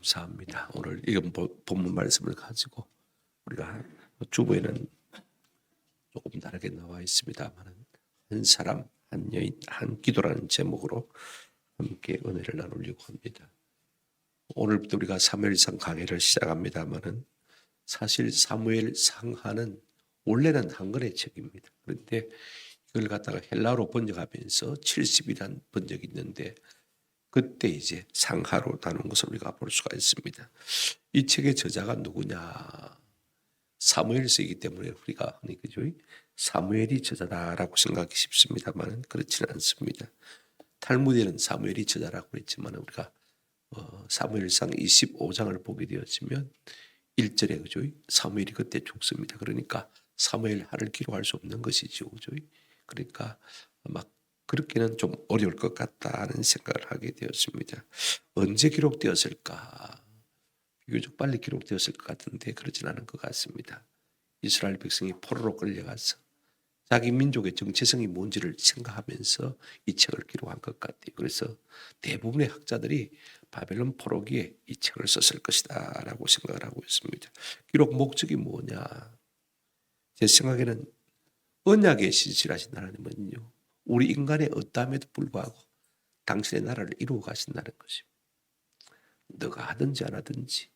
감사합니다. 오늘 이건 본문 말씀을 가지고 우리가 주보에는 조금 다르게 나와 있습니다만 한 사람, 한 여인, 한 기도라는 제목으로 함께 은혜를 나누려고 합니다. 오늘부터 우리가 사무엘상 강해를 시작합니다만은 사실 사무엘 상하는 원래는 한 권의 책입니다. 그런데 이걸 갖다가 헬라어로 번역하면서 70이라는 번역이 있는데 그때 이제 상하로 나눈 것을 우리가 볼 수가 있습니다. 이 책의 저자가 누구냐? 사무엘서이기 때문에 우리가 흔히 그죠? 사무엘이 저자다라고 생각하기 쉽습니다만 그렇지는 않습니다. 탈무드에는 사무엘이 저자라고 그랬지만 우리가 사무엘상 25장을 보게 되었으면 1절에 그죠? 사무엘이 그때 죽습니다. 그러니까 사무엘 하를 기록할 수 없는 것이죠. 그죠? 그러니까 막 그렇게는 좀 어려울 것 같다는 생각을 하게 되었습니다. 언제 기록되었을까? 비교적 빨리 기록되었을 것 같은데 그렇진 않은 것 같습니다. 이스라엘 백성이 포로로 끌려가서 자기 민족의 정체성이 뭔지를 생각하면서 이 책을 기록한 것 같아요. 그래서 대부분의 학자들이 바벨론 포로기에 이 책을 썼을 것이다 라고 생각을 하고 있습니다. 기록 목적이 뭐냐? 제 생각에는 언약에 신실하신 하나님은요, 우리 인간의 어떠함에도 불구하고 당신의 나라를 이루어 가신다는 것입니다. 너가 하든지 안 하든지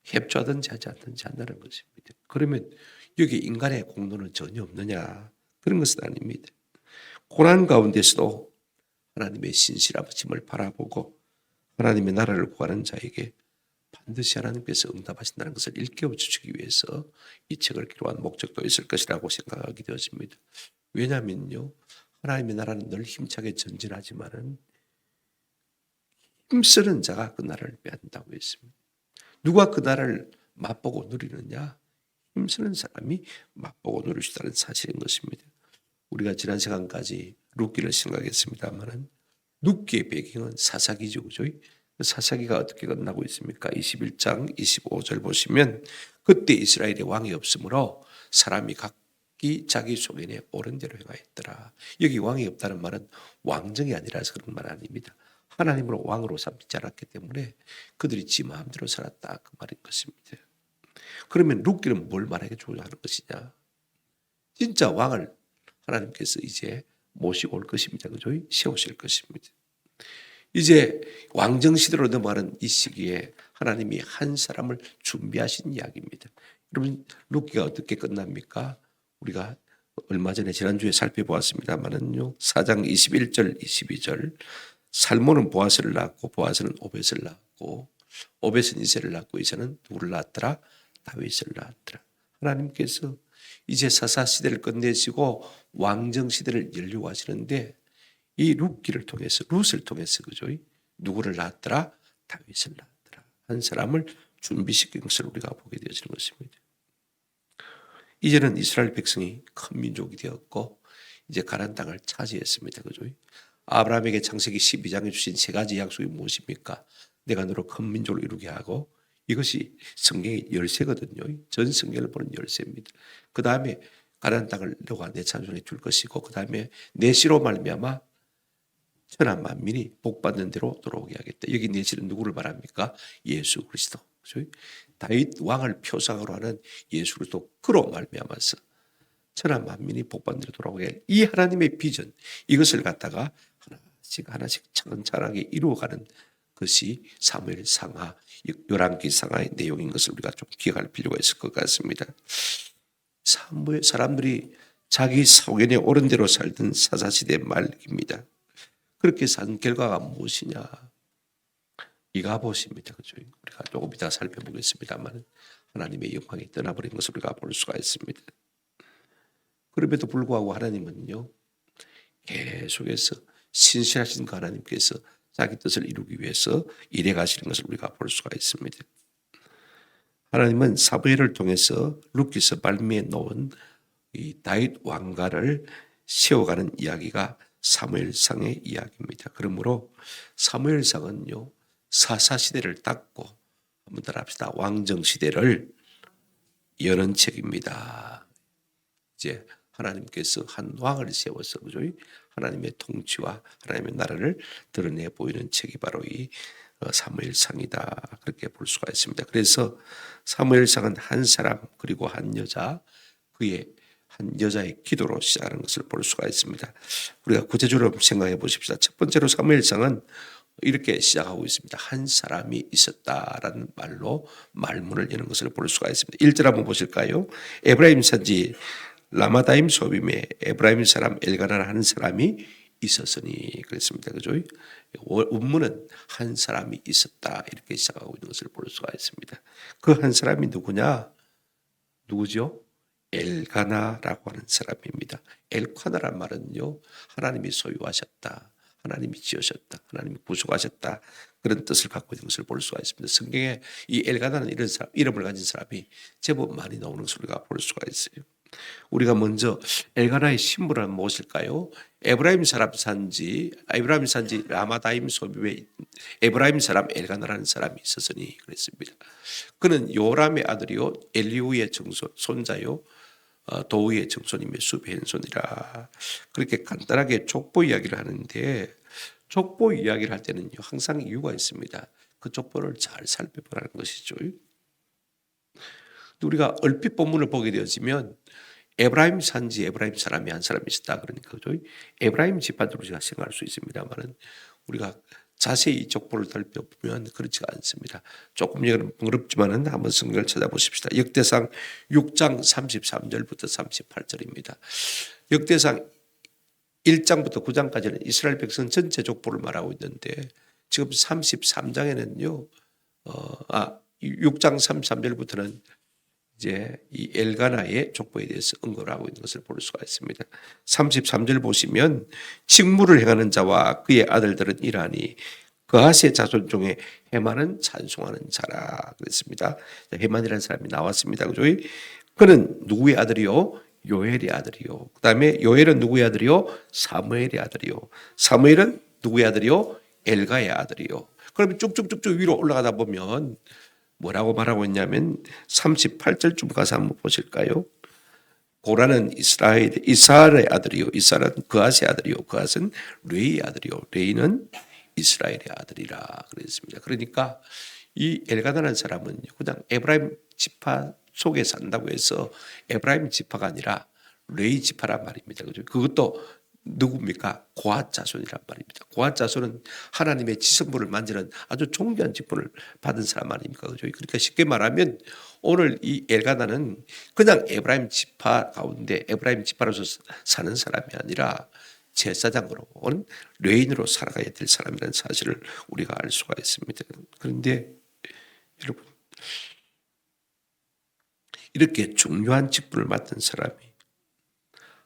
협조하든지 하지 않든지 한다는 것입니다. 그러면 여기 인간의 공로는 전혀 없느냐? 그런 것은 아닙니다. 고난 가운데서도 하나님의 신실하심을 바라보고 하나님의 나라를 구하는 자에게 반드시 하나님께서 응답하신다는 것을 일깨워 주시기 위해서 이 책을 기록한 목적도 있을 것이라고 생각하게 되었습니다. 왜냐하면요, 하나님의 나라는 늘 힘차게 전진하지만은 힘쓰는 자가 그 나라를 빼앗는다고 했습니다. 누가 그 나라를 맛보고 누리느냐? 힘쓰는 사람이 맛보고 누릴 수 있다는 사실인 것입니다. 우리가 지난 시간까지 룻기를 생각했습니다만은 룻기의 배경은 사사기죠, 그죠? 사사기가 어떻게 끝나고 있습니까? 21장 25절 보시면 그때 이스라엘에 왕이 없으므로 사람이 각기 자기 소견에 옳은 대로 행하였더라. 여기 왕이 없다는 말은 왕정이 아니라서 그런 말 아닙니다. 하나님으로 왕으로 삼지 않았기 때문에 그들이 지 마음대로 살았다 그 말인 것입니다. 그러면 룻기는 뭘 말하게 주장하는 것이냐? 진짜 왕을 하나님께서 이제 모시고 올 것입니다. 그죠? 세우실 것입니다. 이제 왕정시대로 넘어가는 이 시기에 하나님이 한 사람을 준비하신 이야기입니다. 여러분 룻기가 어떻게 끝납니까? 우리가 얼마 전에 지난주에 살펴보았습니다만은요. 4장 21절 22절 살몬은 보아스를 낳았고 보아스는 오벳을 낳았고 오벳은 이새를 낳고 이새는 누구를 낳았더라? 다윗을 낳았더라. 하나님께서 이제 사사시대를 끝내시고 왕정시대를 열려고 하시는데 이 룻기를 통해서 룻을 통해서 그죠? 누구를 낳았더라? 다윗을 낳았더라. 한 사람을 준비시킨 것을 우리가 보게 되어지는 것입니다. 이제는 이스라엘 백성이 큰 민족이 되었고 이제 가나안 땅을 차지했습니다. 그죠? 아브라함에게 창세기 12장에 주신 세 가지 약속이 무엇입니까? 내가 너로 큰 민족을 이루게 하고 이것이 성경의 열쇠거든요. 전 성경을 보는 열쇠입니다. 그 다음에 가나안 땅을 너가 내 자손에 줄 것이고 그 다음에 내 씨로 말미암아 천하 만민이 복받는 대로 돌아오게 하겠다. 여기 내실은 누구를 말합니까? 예수 그리스도. 다윗 왕을 표상으로 하는 예수 그리스도 그로 말미암아서 천하 만민이 복받는 대로 돌아오게 할 이 하나님의 비전 이것을 갖다가 하나씩 차근차근하게 이루어가는 것이 사무엘 상하, 열왕기 상하의 내용인 것을 우리가 좀 기억할 필요가 있을 것 같습니다. 사무엘 사람들이 자기 소견에 옳은 대로 살던 사사시대 말입니다. 그렇게 산 결과가 무엇이냐? 이가봇입니다. 그죠? 우리가 조금 이따 살펴보겠습니다만 하나님의 영광이 떠나버린 것을 우리가 볼 수가 있습니다. 그럼에도 불구하고 하나님은요, 계속해서 신실하신 그 하나님께서 자기 뜻을 이루기 위해서 일해 가시는 것을 우리가 볼 수가 있습니다. 하나님은 사무엘을 통해서 룻기서 말미에 놓은 이 다윗 왕가를 세워가는 이야기가 사무엘상의 이야기입니다. 그러므로 사무엘상은요, 사사시대를 닦고 한번 따라합시다. 왕정시대를 여는 책입니다. 이제 하나님께서 한 왕을 세워서 그죠? 하나님의 통치와 하나님의 나라를 드러내 보이는 책이 바로 이 사무엘상이다 그렇게 볼 수가 있습니다. 그래서 사무엘상은 한 사람 그리고 한 여자 그의 한 여자의 기도로 시작하는 것을 볼 수가 있습니다. 우리가 구체적으로 생각해 보십시다. 첫 번째로 사무엘상은 이렇게 시작하고 있습니다. 한 사람이 있었다라는 말로 말문을 여는 것을 볼 수가 있습니다. 1절 한번 보실까요? 에브라임 산지 라마다임 소빔에 에브라임 사람 엘가나라 하는 사람이 있었으니 그랬습니다. 그죠? 원문은 한 사람이 있었다 이렇게 시작하고 있는 것을 볼 수가 있습니다. 그 한 사람이 누구냐? 누구죠? 엘가나라고 하는 사람입니다. 엘카나란 말은요, 하나님이 소유하셨다, 하나님이 지으셨다, 하나님이 구속하셨다 그런 뜻을 갖고 있는 것을 볼 수가 있습니다. 성경에 이 엘가나는 이런 사람, 이름을 가진 사람이 제법 많이 나오는 것을 우리가 볼 수가 있어요. 우리가 먼저 엘가나의 신분은 무엇일까요? 에브라임 산지 라마다임 소비에 에브라임 사람 엘가나라는 사람이 있었으니 그랬습니다. 그는 요람의 아들이요 엘리후의 손자요 도우의 정손이며 숲의 현손이라 그렇게 간단하게 족보 이야기를 하는데 족보 이야기를 할 때는요 항상 이유가 있습니다. 그 족보를 잘 살펴보라는 것이죠. 우리가 얼핏 본문을 보게 되어지면 에브라임 산지 에브라임 사람이 한 사람이 있었다 그러니까 그죠? 에브라임 집안으로 우리가 생각할 수 있습니다만은 우리가 자세히 이 족보를 살펴보면 그렇지가 않습니다. 조금 어렵지만은 한번 성경을 찾아보십시다. 역대상 6장 33절부터 38절입니다. 역대상 1장부터 9장까지는 이스라엘 백성 전체 족보를 말하고 있는데 지금 33장에는요. 6장 33절부터는 이제 이 엘가나의 족보에 대해서 언급을 하고 있는 것을 볼 수가 있습니다. 33절 보시면 직무를 행하는 자와 그의 아들들은 이러하니 그하스의 자손 중에 헤만은 찬송하는 자라 그랬습니다. 헤만이라는 사람이 나왔습니다. 그죠? 그는 누구의 아들이요? 요엘의 아들이요. 그 다음에 요엘은 누구의 아들이요? 사무엘의 아들이요. 사무엘은 누구의 아들이요? 엘가의 아들이요. 그러면 쭉쭉쭉쭉 위로 올라가다 보면 뭐라고 말하고 있냐면 38절쯤 가서 한번 보실까요? 고라는 이스라엘의 아들이요. 이스라엘은 그하스의 아들이요. 그하스는 레이의 아들이요. 레이는 이스라엘의 아들이라 그랬습니다. 그러니까 이 엘가나라는 사람은 그냥 에브라임 지파 속에 산다고 해서 에브라임 지파가 아니라 레이 지파란 말입니다. 그죠? 그것도 누굽니까? 고핫 자손이란 말입니다. 고핫 자손은 하나님의 지성부를 만지는 아주 존귀한 직분을 받은 사람 아닙니까? 그죠? 그러니까 쉽게 말하면 오늘 이 엘가나는 그냥 에브라임 지파 가운데 에브라임 지파로서 사는 사람이 아니라 제사장으로 온 레인으로 살아가야 될 사람이라는 사실을 우리가 알 수가 있습니다. 그런데 여러분 이렇게 중요한 직분을 맡은 사람이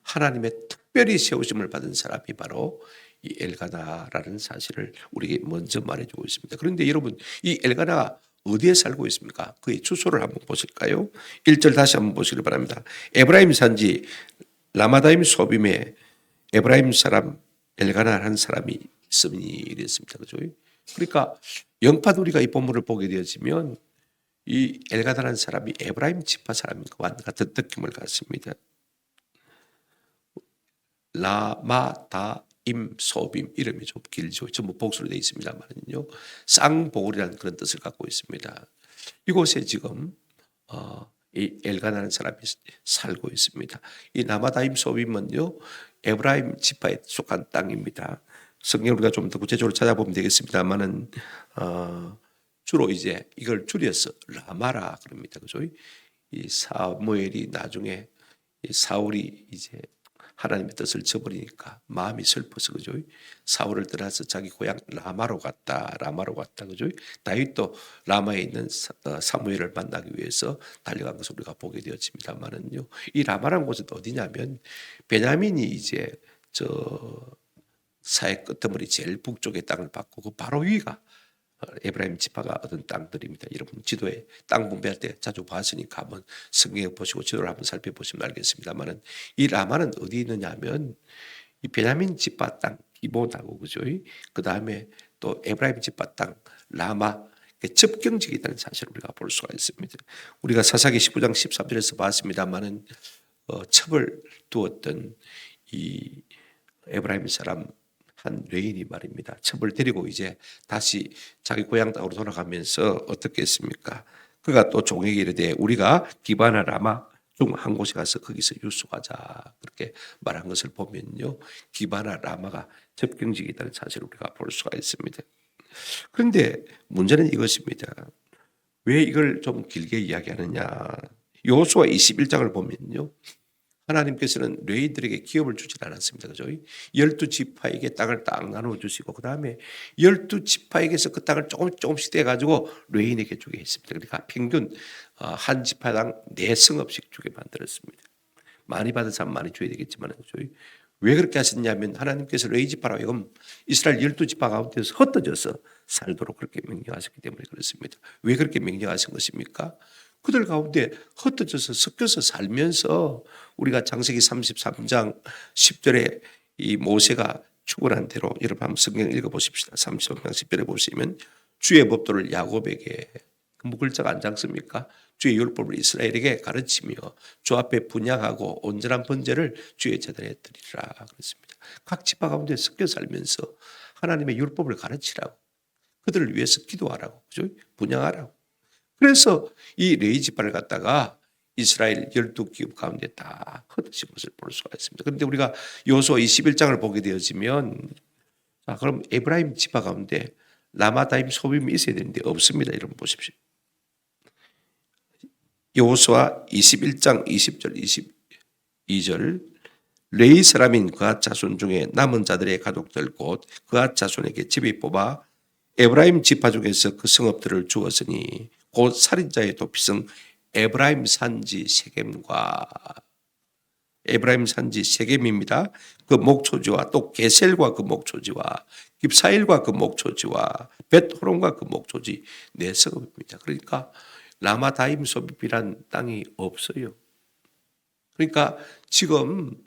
하나님의 특별히 세우심을 받은 사람이 바로 이 엘가나라는 사실을 우리에게 먼저 말해주고 있습니다. 그런데 여러분 이 엘가나가 어디에 살고 있습니까? 그의 주소를 한번 보실까요? 1절 다시 한번 보시기 바랍니다. 에브라임 산지 라마다임 소빔에 에브라임 사람 엘가나라는 사람이 있으니 이랬습니다. 그죠? 그러니까 영판 우리가 이 본문을 보게 되어지면 이 엘가나라는 사람이 에브라임 지파 사람과 같은 느낌을 갖습니다. 라마다임 소빔 이름이 좀 길죠. 전부 복수로 되어 있습니다만요. 쌍보울이라는 그런 뜻을 갖고 있습니다. 이곳에 지금 이 엘가나라는 사람이 살고 있습니다. 이 라마다임 소빔은요 에브라임 지파에 속한 땅입니다. 성경 우리가 좀 더 구체적으로 찾아보면 되겠습니다만은 주로 이제 이걸 줄여서 라마라 그럽니다. 그죠? 이 사무엘이 나중에 이 사울이 이제 하나님의 뜻을 저버리니까 마음이 슬퍼서 그죠? 사울을 떠나서 자기 고향 라마로 갔다. 그죠? 다윗도 라마에 있는 사무엘을 만나기 위해서 달려간 것을 우리가 보게 되었습니다만은요. 이 라마라는 곳은 어디냐면 베냐민이 이제 저 사해 끝머리 제일 북쪽의 땅을 받고 그 바로 위가 에브라임 지파가 얻은 땅들입니다. 여러분 지도에 땅 분배할 때 자주 봤으니까 한번 성경에 보시고 지도를 한번 살펴보시면 알겠습니다만은 이 라마는 어디 있느냐 하면 이 베냐민 지파 땅 기본하고 그죠? 그 다음에 또 에브라임 지파 땅 라마 접경지에 있다는 사실을 우리가 볼 수가 있습니다. 우리가 사사기 19장 13절에서 봤습니다만은 첩을 두었던 이 에브라임 사람 한 레인이 말입니다. 첩을 데리고 이제 다시 자기 고향 땅으로 돌아가면서 어떻게 했습니까? 그가 또 종에게 이르되 우리가 기바나 라마 중 한 곳에 가서 거기서 유숙하자 그렇게 말한 것을 보면요. 기바나 라마가 접경지기다는 사실을 우리가 볼 수가 있습니다. 그런데 문제는 이것입니다. 왜 이걸 좀 길게 이야기하느냐. 여호수아 21장을 보면요. 하나님께서는 레위인들에게 기업을 주지 않았습니다. 그죠? 12지파에게 땅을 딱 나누어 주시고 그 다음에 12지파에게서 그 땅을 조금씩 떼가지고 레위인에게 주게 했습니다. 그러니까 평균 한 지파당 4성읍씩 주게 만들었습니다. 많이 받은 사람 많이 줘야 되겠지만 그죠? 왜 그렇게 하셨냐면 하나님께서 레위 지파로 하여금 이스라엘 12지파 가운데서 흩어져서 살도록 그렇게 명령하셨기 때문에 그렇습니다. 왜 그렇게 명령하신 것입니까? 그들 가운데 흩어져서 섞여서 살면서 우리가 창세기 33장 10절에 이 모세가 축원한 대로 여러분 한번 성경 읽어보십시다. 33장 10절에 보시면 주의 법도를 야곱에게 글자가 안 작습니까? 주의 율법을 이스라엘에게 가르치며 주 앞에 분향하고 온전한 번제를 주의 제단에 드리라 그랬습니다. 각 지파 가운데 섞여 살면서 하나님의 율법을 가르치라고 그들을 위해서 기도하라고 그죠? 분향하라고. 그래서 이 레위 지파를 갖다가 이스라엘 12기업 가운데 다 흩어진 것을 볼 수가 있습니다. 그런데 우리가 여호수아 21장을 보게 되어지면 자, 그럼 에브라임 지파 가운데 라마다임 소빔이 있어야 되는데 없습니다. 여러분 보십시오. 여호수아 21장 20절 22절 레위 사람인 그앗 자손 중에 남은 자들의 가족들 곧 그앗 자손에게 집이 뽑아 에브라임 지파 중에서 그 성읍들을 주었으니 곧 살인자의 도피성 에브라임 산지 세겜과 에브라임 산지 세겜입니다. 그 목초지와 또 게셀과 그 목초지와 깁사일과 그 목초지와 벳호론과 그 목초지 4성읍입니다. 그러니까 라마다임 소비비란 땅이 없어요. 그러니까 지금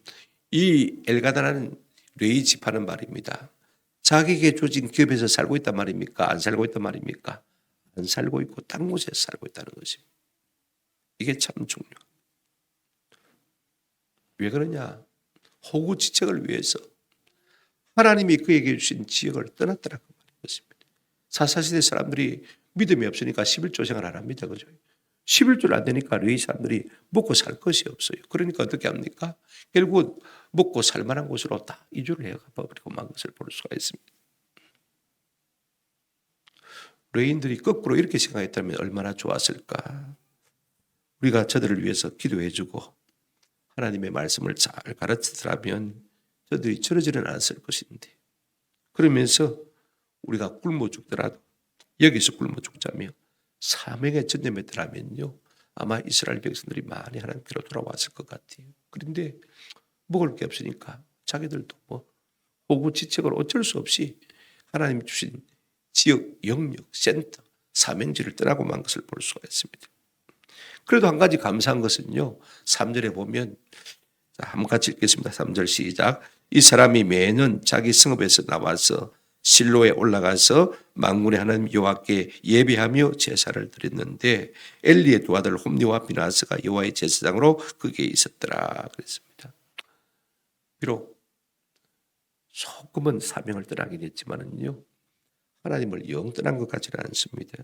이 엘가다라는 레위 지파는 말입니다. 자기에게 주어진 기업에서 살고 있단 말입니까? 안 살고 있단 말입니까? 안 살고 있고 딴 곳에서 살고 있다는 것입니다. 이게 참 중요합니다. 왜 그러냐? 호구지책을 위해서 하나님이 그에게 주신 지역을 떠났더라고 말인 것입니다. 사사시대 사람들이 믿음이 없으니까 11조 생활 안 합니다. 그죠? 11조를 안 되니까 레위 사람들이 먹고 살 것이 없어요. 그러니까 어떻게 합니까? 결국 먹고 살 만한 곳으로 다 이주를 해가버리고 만 것을 볼 수가 있습니다. 레위인들이 거꾸로 이렇게 생각했다면 얼마나 좋았을까. 우리가 저들을 위해서 기도해주고 하나님의 말씀을 잘 가르치더라면 저들이 저러지는 않았을 것인데 그러면서 우리가 굶어 죽더라도 여기서 굶어 죽자며 사명에 전념했더라면요 아마 이스라엘 백성들이 많이 하나님께로 돌아왔을 것 같아요. 그런데 먹을 게 없으니까 자기들도 뭐 호구지책을 어쩔 수 없이 하나님 주신 지역, 영역, 센터, 사명지를 떠나고 만 것을 볼 수가 있습니다. 그래도 한 가지 감사한 것은요 3절에 보면 한번 같이 읽겠습니다. 3절 시작. 이 사람이 매년 자기 성읍에서 나와서 실로에 올라가서 만군의 하나님 여호와께 예배하며 제사를 드렸는데 엘리의 두 아들 홈리와 비나스가 여호와의 제사장으로 거기에 있었더라 그랬습니다. 비록 조금은 사명을 떠나긴 했지만은요 하나님을 영 떠난 것 같지는 않습니다.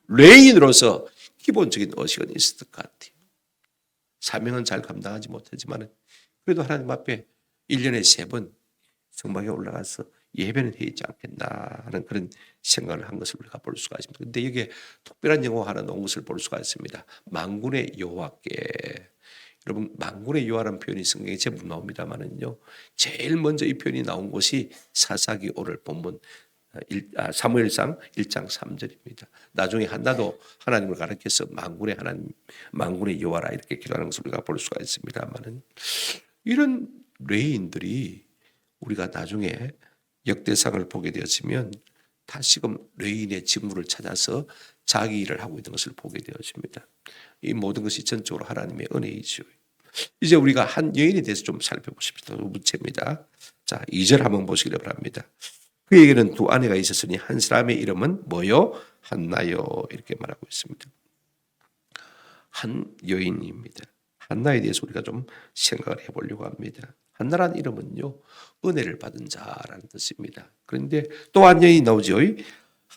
레위인으로서 기본적인 의식은 있었을 것 같아요. 사명은 잘 감당하지 못하지만 그래도 하나님 앞에 1년에 3번 성막에 올라가서 예배는 해 있지 않겠나 하는 그런 생각을 한 것을 우리가 볼 수가 있습니다. 그런데 여기에 특별한 영어 하나 나온 것을 볼 수가 있습니다. 만군의 여호와께. 여러분 만군의 여호와라는 표현이 성경에 제법 나옵니다만은요. 제일 먼저 이 표현이 나온 곳이 사사기 오늘 본문 사무엘상 1장 3절입니다. 나중에 한나도 하나님을 가르쳐서 만군의 하나님, 만군의 여호와라 이렇게 기도하는 것을 우리가 볼 수가 있습니다만은 이런 레위인들이 우리가 나중에 역대상을 보게 되었으면 다시금 레위인의 직무를 찾아서 자기 일을 하고 있는 것을 보게 되었습니다. 이 모든 것이 전적으로 하나님의 은혜이죠. 이제 우리가 한 여인에 대해서 좀 살펴보십시다. 두 번째입니다. 자, 2절 한번 보시기를 바랍니다. 그에게는 두 아내가 있었으니 한 사람의 이름은 뭐요? 한나요. 이렇게 말하고 있습니다. 한 여인입니다. 한나에 대해서 우리가 좀 생각을 해보려고 합니다. 한나라는 이름은요, 은혜를 받은 자라는 뜻입니다. 그런데 또 한여인이 나오죠.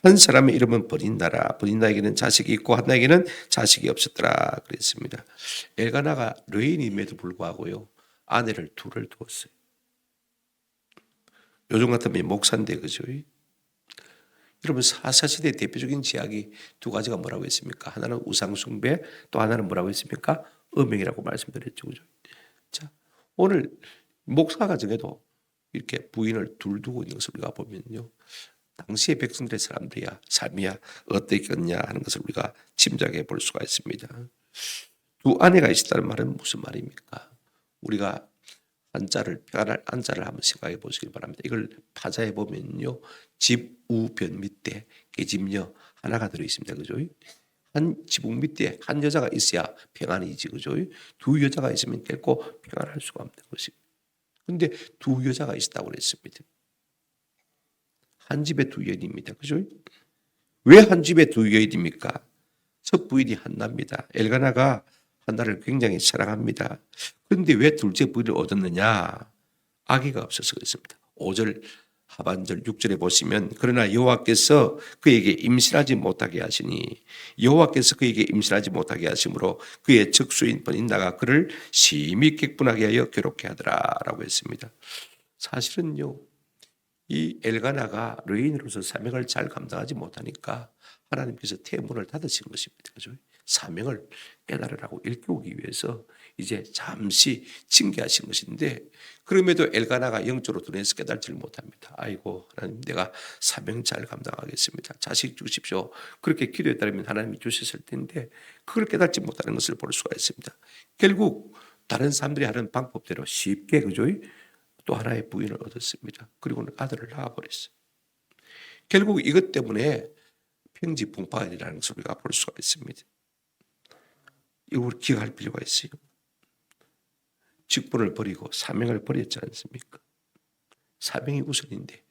한 사람의 이름은 버린나라. 버린나에게는 자식이 있고 한나에게는 자식이 없었더라 그랬습니다. 엘가나가 여인임에도 불구하고요, 아내를 둘을 두었어요. 요즘 같으면 목사인데, 그죠? 여러분, 사사시대 대표적인 제약이 두 가지가 뭐라고 했습니까? 하나는 우상숭배, 또 하나는 뭐라고 했습니까? 음행이라고 말씀드렸죠. 그죠? 자, 오늘 목사 가정에도 이렇게 부인을 둘 두고 있는 것을 우리가 보면요, 당시의 백성들의 사람들이야, 삶이야 어땠겠냐 하는 것을 우리가 짐작해 볼 수가 있습니다. 두 아내가 있었다는 말은 무슨 말입니까? 우리가 한자를 편할 한자를 한번 생각해 보시길 바랍니다. 이걸 파자해 보면요, 집우변 밑에 계집녀 하나가 들어 있습니다. 그죠? 한 지붕 밑에 한 여자가 있어야 평안이지, 그죠? 두 여자가 있으면 결코 평안할 수가 없는 것입니다. 그런데 두 여자가 있었다고 그랬습니다. 한 집에 두 여인입니다. 그죠? 왜 한 집에 두 여인입니까? 첫 부인이 한나입니다. 엘가나가 한나를 굉장히 사랑합니다. 그런데 왜 둘째 부인을 얻었느냐? 아기가 없어서 그렇습니다. 5절 하반절 6절에 보시면, 그러나 여호와께서 그에게 임신하지 못하게 하시니 여호와께서 그에게 임신하지 못하게 하심으로 그의 적수인 버린나가 그를 심히 객분하게 하여 괴롭게 하더라라고 했습니다. 사실은요, 이 엘가나가 여인으로서 사명을 잘 감당하지 못하니까 하나님께서 태문을 닫으신 것입니다. 그죠? 사명을 깨달으라고 일깨우기 위해서 이제 잠시 징계하신 것인데, 그럼에도 엘가나가 영적으로 눈에서 깨달지를 못합니다. 아이고 하나님, 내가 사명 잘 감당하겠습니다. 자식 주십시오. 그렇게 기도했다면 하나님이 주셨을 텐데 그걸 깨닫지 못하는 것을 볼 수가 있습니다. 결국 다른 사람들이 하는 방법대로 쉽게, 그죠? 또 하나의 부인을 얻었습니다. 그리고는 아들을 낳아버렸어요. 결국 이것 때문에 평지풍파가 일어나는 것을 우리가 볼 수가 있습니다. 이걸 기억할 필요가 있어요. 직분을 버리고 사명을 버렸지 않습니까? 사명이 우선인데,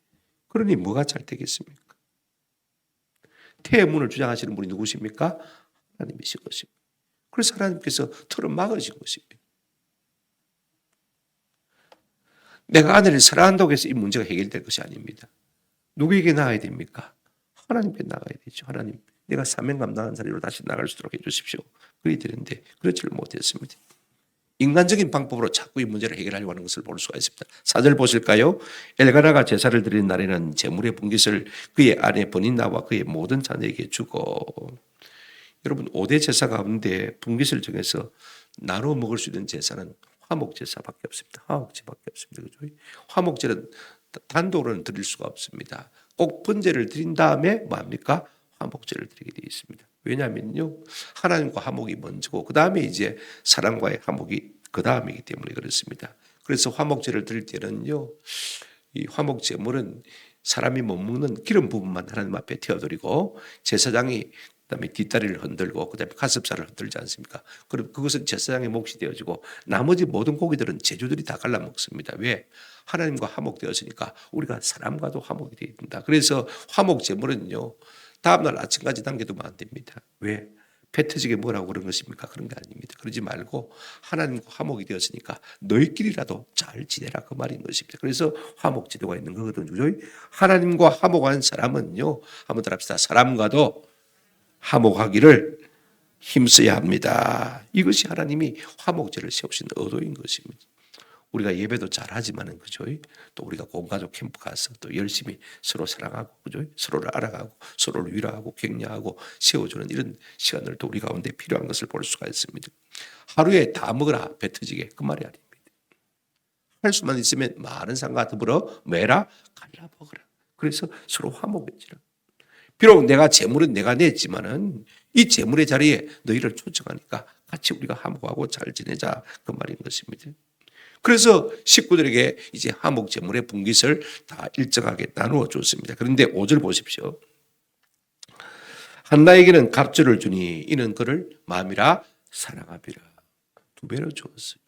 그러니 뭐가 잘 되겠습니까? 태문을 주장하시는 분이 누구십니까? 하나님이신 것입니다. 그래서 하나님께서 틀을 막으신 것입니다. 내가 아내를 사랑한다고 해서 이 문제가 해결될 것이 아닙니다. 누구에게 나가야 됩니까? 하나님께 나가야 되죠. 하나님, 내가 사명 감당한 자리로 다시 나갈 수 있도록 해주십시오. 그래야 되는데 그렇지를 못했습니다. 인간적인 방법으로 자꾸 이 문제를 해결하려고 하는 것을 볼 수가 있습니다. 4절 보실까요? 엘가나가 제사를 드리는 날에는 제물의 분깃을 그의 아내 버닌나와 그의 모든 자녀에게 주고, 여러분 5대 제사 가운데 분깃을 정해서 나눠 먹을 수 있는 제사는 화목제사밖에 없습니다. 화목제밖에 없습니다. 그죠? 화목제는 단독으로는 드릴 수가 없습니다. 꼭 번제를 드린 다음에 뭡니까? 화목제를 드리게 되어 있습니다. 왜냐하면요, 하나님과 화목이 먼저고 그 다음에 이제 사람과의 화목이 그 다음이기 때문에 그렇습니다. 그래서 화목제를 드릴 때는요, 이 화목제물은 사람이 못 먹는 기름 부분만 하나님 앞에 태워드리고, 제사장이 그다음에 뒷다리를 흔들고 그다음에 가슴살을 흔들지 않습니까? 그럼 그것은 제사장의 몫이 되어지고 나머지 모든 고기들은 제주들이 다 갈라 먹습니다. 왜? 하나님과 화목되었으니까 우리가 사람과도 화목이 되어 있다. 그래서 화목 제물은요, 다음날 아침까지 남겨두면 안 됩니다. 왜? 배 터지게 뭐라고 그런 것입니까? 그런 게 아닙니다. 그러지 말고 하나님과 화목이 되었으니까 너희끼리라도 잘 지내라, 그 말인 것입니다. 그래서 화목제도가 있는 거거든요. 하나님과 화목한 사람은요, 한번 더 합시다. 사람과도 화목하기를 힘써야 합니다. 이것이 하나님이 화목제를 세우신 의도인 것입니다. 우리가 예배도 잘하지만은, 그죠? 또 우리가 공가족 캠프 가서 또 열심히 서로 사랑하고, 그죠? 서로를 알아가고 서로를 위로하고 격려하고 세워주는 이런 시간들도 우리 가운데 필요한 것을 볼 수가 있습니다. 하루에 다 먹어라 배 터지게, 그 말이 아닙니다. 할 수만 있으면 많은 상과 더불어 매라 갈라 먹어라. 그래서 서로 화목해지라. 비록 내가 재물은 내가 냈지만은 이 재물의 자리에 너희를 초청하니까 같이 우리가 화목하고 잘 지내자, 그 말인 것입니다. 그래서 식구들에게 이제 화목 재물의 분깃을 다 일정하게 나누어 줬습니다. 그런데 5절 보십시오. 한나에게는 갑절을 주니 이는 그를 마음이라 사랑하비라. 2배로 주었어요.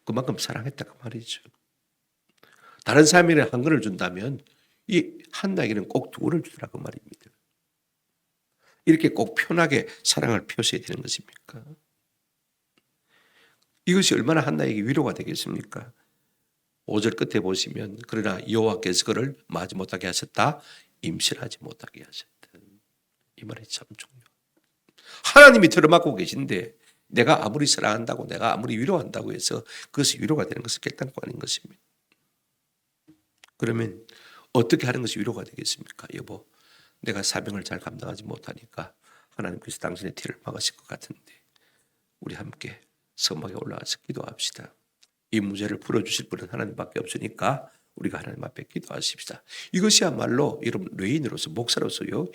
그만큼 사랑했다, 그 말이죠. 다른 사람에게는 한 건을 준다면 이 한나에게는 꼭 2건을 주더라고 말입니다. 이렇게 꼭 편하게 사랑을 표시해야 되는 것입니까? 이것이 얼마나 한나에게 위로가 되겠습니까? 5절 끝에 보시면 그러나 여호와께서 그를 마지 못하게 하셨다. 임신하지 못하게 하셨다. 이 말이 참 중요해요. 하나님이 들어맞고 계신데 내가 아무리 사랑한다고 내가 아무리 위로한다고 해서 그것이 위로가 되는 것은 결단코 아닌 것입니다. 그러면 어떻게 하는 것이 위로가 되겠습니까? 여보, 내가 사명을 잘 감당하지 못하니까 하나님께서 당신의 티를 막으실 것 같은데 우리 함께 성막에 올라가서 기도합시다. 이 문제를 풀어주실 분은 하나님밖에 없으니까 우리가 하나님 앞에 기도하십시다. 이것이야말로 여러분 레인으로서 목사로서요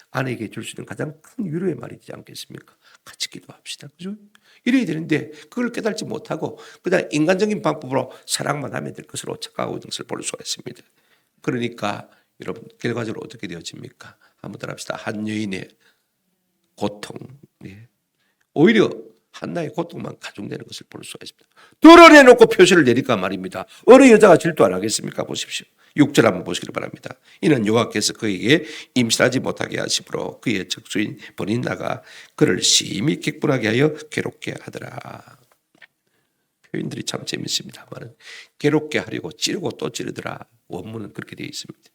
아내에게 줄 수 있는 가장 큰 위로의 말이지 않겠습니까? 같이 기도합시다. 그죠? 이래야 되는데 그걸 깨닫지 못하고 그냥 인간적인 방법으로 사랑만 하면 될 것으로 착각하고 있는 것을 볼 수가 있습니다. 그러니까 여러분 결과적으로 어떻게 되어집니까? 한번 따라합시다. 한 여인의 고통, 오히려 한나의 고통만 가중되는 것을 볼 수가 있습니다. 드러내놓고 표시를 내니까 말입니다. 어느 여자가 질투 안 하겠습니까? 보십시오. 6절 한번 보시기 바랍니다. 이는 여호와께서 그에게 임신하지 못하게 하심으로 그의 적수인 버닌나가 그를 심히 객분하게 하여 괴롭게 하더라. 표현들이 참 재밌습니다. 말은 괴롭게 하려고 찌르고 또 찌르더라. 원문은 그렇게 되어 있습니다.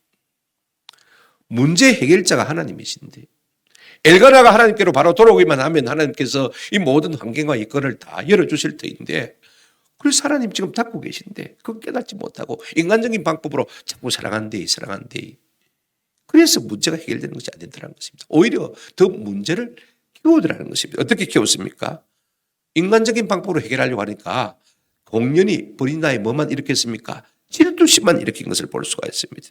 문제 해결자가 하나님이신데 엘가나가 하나님께로 바로 돌아오기만 하면 하나님께서 이 모든 환경과 이건을 다 열어주실 터인데 그래서 하나님 지금 닫고 계신데 그걸 깨닫지 못하고 인간적인 방법으로 자꾸 사랑한대. 그래서 문제가 해결되는 것이 아니더라는 것입니다. 오히려 더 문제를 키우더라는 것입니다. 어떻게 키웠습니까? 인간적인 방법으로 해결하려고 하니까 공연히 버린나에 뭐만 일으켰습니까? 질투심만 일으킨 것을 볼 수가 있습니다.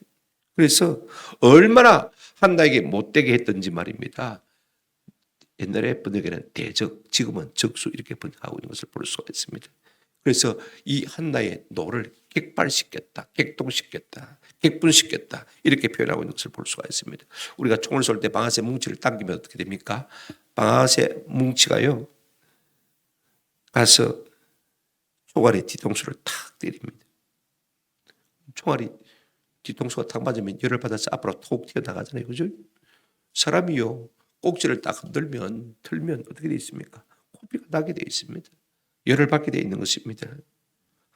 그래서 얼마나 한나에게 못되게 했던지 말입니다. 옛날에 번역에는 대적, 지금은 적수 이렇게 번역하고 있는 것을 볼 수가 있습니다. 그래서 이 한나의 노를 객발시켰다, 객동시켰다, 객분시켰다 이렇게 표현하고 있는 것을 볼 수가 있습니다. 우리가 총을 쏠 때 방아쇠 뭉치를 당기면 어떻게 됩니까? 방아쇠 뭉치가요 가서 총알의 뒤통수를 탁 때립니다. 총알이 뒤통수가 탁 맞으면 열을 받아서 앞으로 톡 튀어나가잖아요. 그죠? 사람이요 꼭지를 딱 흔들면 틀면 어떻게 되어 있습니까? 코피가 나게 되어 있습니다. 열을 받게 되어 있는 것입니다.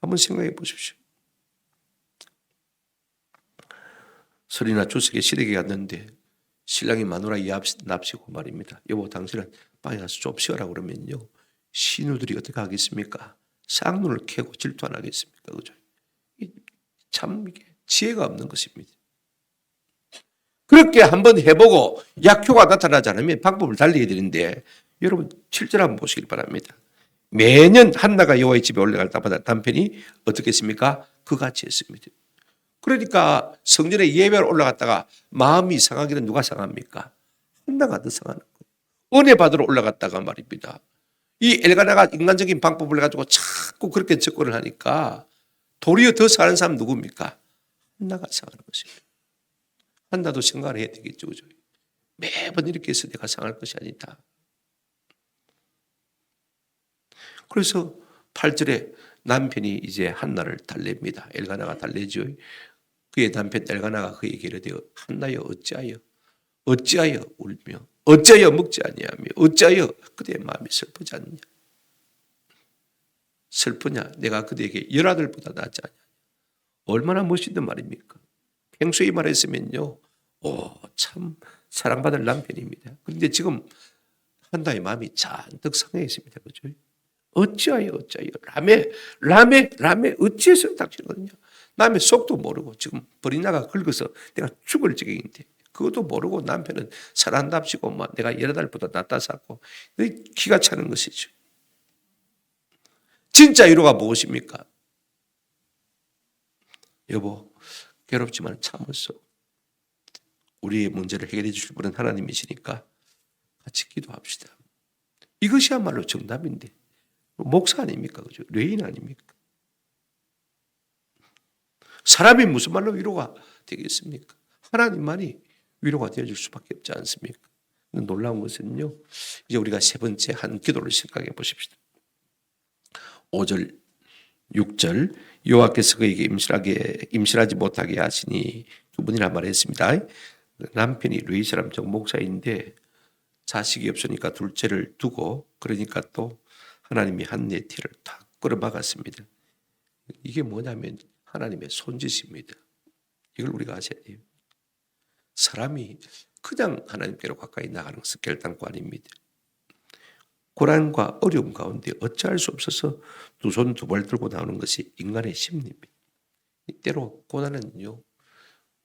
한번 생각해 보십시오. 설이나 추석에 시댁에 갔는데 신랑이 마누라 납시고 말입니다. 여보 당신은 방에 가서 좀 쉬어라 그러면요. 신우들이 어떻게 하겠습니까? 쌍눈을 캐고 질투 안 하겠습니까? 그죠? 참 이게 지혜가 없는 것입니다. 그렇게 한번 해보고 약효가 나타나지 않으면 방법을 달리해야 되는데 여러분 7절 한번 보시길 바랍니다. 매년 한나가 여호와의 집에 올라갈 때마다 남편이 어떻게 했습니까? 그같이 했습니다. 그러니까 성전에 예배를 올라갔다가 마음이 상하기는 누가 상합니까? 한나가 더 상하는 거예요. 은혜 받으러 올라갔다가 말입니다. 이 엘가나가 인간적인 방법을 가지고 자꾸 그렇게 접근을 하니까 도리어 더 상하는 사람 누굽니까? 한나가 상하는 것입니다. 한나도 생각을 해야 되겠죠. 그죠? 매번 이렇게 해서 내가 상할 것이 아니다. 그래서 8절에 남편이 이제 한나를 달랩니다. 엘가나가 달래죠. 그의 남편 엘가나가 그에게 이르되 한나여 어찌하여 울며 어찌하여 먹지 아니하며 어찌하여 그대의 마음이 슬프지 않냐. 슬프냐 내가 그대에게 열아들보다 낫지 않냐. 얼마나 멋있는 말입니까. 평소에 말했으면요 참 사랑받을 남편입니다. 그런데 지금 한나의 마음이 잔뜩 상해 있습니다. 그죠? 어찌하여 라메 어찌해서 당신거든요. 남의 속도 모르고 지금 버리나가 긁어서 내가 죽을 지경인데 그것도 모르고 남편은 사랑답시고 막 내가 여러 달보다 낫다 샀고 기가 차는 것이죠. 진짜 위로가 무엇입니까? 여보 괴롭지만 참았어. 우리의 문제를 해결해 주실 분은 하나님이시니까 같이 기도합시다. 이것이야말로 정답인데 목사 아닙니까? 그죠? 레인 아닙니까? 사람이 무슨 말로 위로가 되겠습니까? 하나님만이 위로가 되어줄 수밖에 없지 않습니까? 놀라운 것은요. 이제 우리가 세 번째 한 기도를 생각해 보십시다. 5절 6절 여호와께서 그에게 임신하지 못하게 하시니 두 번이나 말했습니다. 남편이 레위 사람 정 목사인데 자식이 없으니까 둘째를 두고 그러니까 또 하나님이 한네 티를 탁 끌어막았습니다. 이게 뭐냐면 하나님의 손짓입니다. 이걸 우리가 아셔야 돼요. 사람이 그냥 하나님께로 가까이 나가는 것은 결단코 아닙니다. 고난과 어려움 가운데 어찌할 수 없어서 두 손 두 발 들고 나오는 것이 인간의 심리입니다. 때로 고난은요,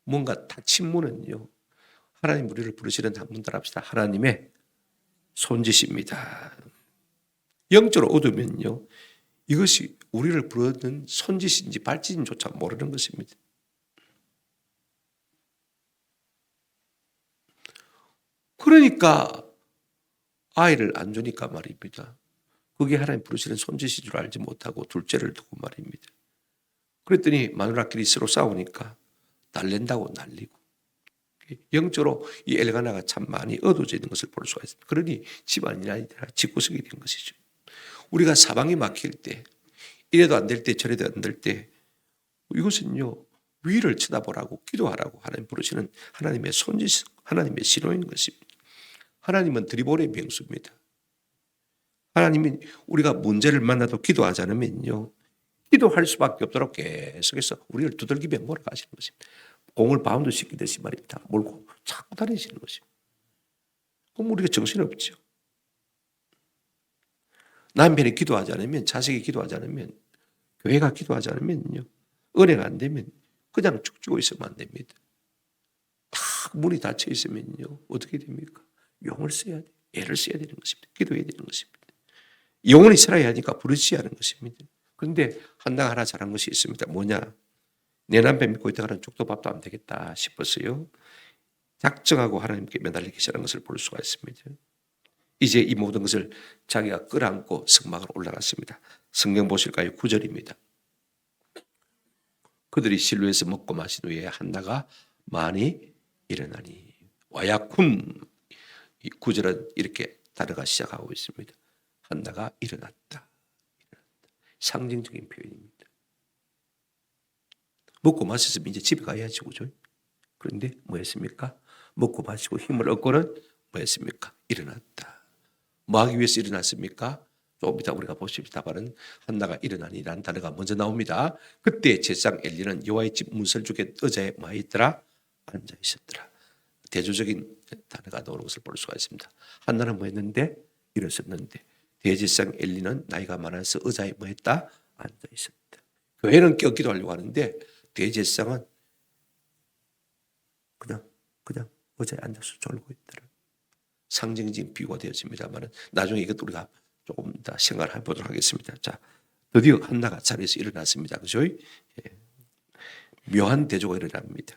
뭔가 다친 문은요, 하나님 우리를 부르시는 한문 따라합시다. 하나님의 손짓입니다. 영적으로 얻으면요, 이것이 우리를 부르는 손짓인지 발짓인지조차 모르는 것입니다. 그러니까 아이를 안 주니까 말입니다. 그게 하나님 부르시는 손짓인 줄 알지 못하고 둘째를 두고 말입니다. 그랬더니 마누라끼리 서로 싸우니까 달랜다고 날리고, 영적으로 이 엘가나가 참 많이 어두워져 있는 것을 볼 수가 있습니다. 그러니 집안이 아니라 집구석이 된 것이죠. 우리가 사방이 막힐 때, 이래도 안 될 때 저래도 안 될 때, 이것은요, 위를 쳐다보라고 기도하라고 하나님 부르시는 하나님의 손짓, 하나님의 신호인 것입니다. 하나님은 드리볼의 명수입니다. 하나님이 우리가 문제를 만나도 기도하지 않으면요, 기도할 수밖에 없도록 계속해서 우리를 두들기며 몰아가시는 것입니다. 공을 바운드 시키듯이 말입니다. 몰고 자꾸 다니시는 것입니다. 그럼 우리가 정신없죠. 남편이 기도하지 않으면, 자식이 기도하지 않으면, 교회가 기도하지 않으면요, 은혜가 안 되면 그냥 죽고 있으면 안 됩니다. 다 문이 닫혀 있으면요, 어떻게 됩니까? 용을 써야 돼. 애를 써야 되는 것입니다. 기도해야 되는 것입니다. 영혼이 살아야 하니까 부르지 않은 것입니다. 그런데 한당 하나 잘한 것이 있습니다. 뭐냐? 내 남편 믿고 있다가는 죽도 밥도 안 되겠다 싶었어요. 작정하고 하나님께 매달리기 시작한 것을 볼 수가 있습니다. 이제 이 모든 것을 자기가 끌어안고 성막으로 올라갔습니다. 성경 보실까요? 9절입니다. 그들이 실로에서 먹고 마신 후에 한나가 많이 일어나니 와야쿰. 이 9절은 이렇게 단어가 시작하고 있습니다. 한나가 일어났다. 상징적인 표현입니다. 먹고 마셨으면 이제 집에 가야지, 그죠? 그런데 뭐 했습니까? 먹고 마시고 힘을 얻고는 뭐 했습니까? 일어났다. 뭐 하기 위해서 일어났습니까? 조금 이따 우리가 보십시다만은 한나가 일어나니라는 단어가 먼저 나옵니다. 그때 제사장 엘리는 여호와의 집 문설주에 의자에 뭐 있더라? 앉아 있었더라. 대조적인 단어가 나오는 것을 볼 수가 있습니다. 한나는 뭐 했는데? 일어섰는데, 대제사장 엘리는 나이가 많아서 의자에 뭐 했다? 앉아 있었다. 교회는 기도하려고 하는데 대제사장은 그냥 의자에 앉아서 졸고 있더라. 상징적인 비유가 되었습니다만 나중에 이것도 우리가 조금 더 생각을 해보도록 하겠습니다. 자, 드디어 한나가 자리에서 일어났습니다. 그죠? 예. 묘한 대조가 일어납니다.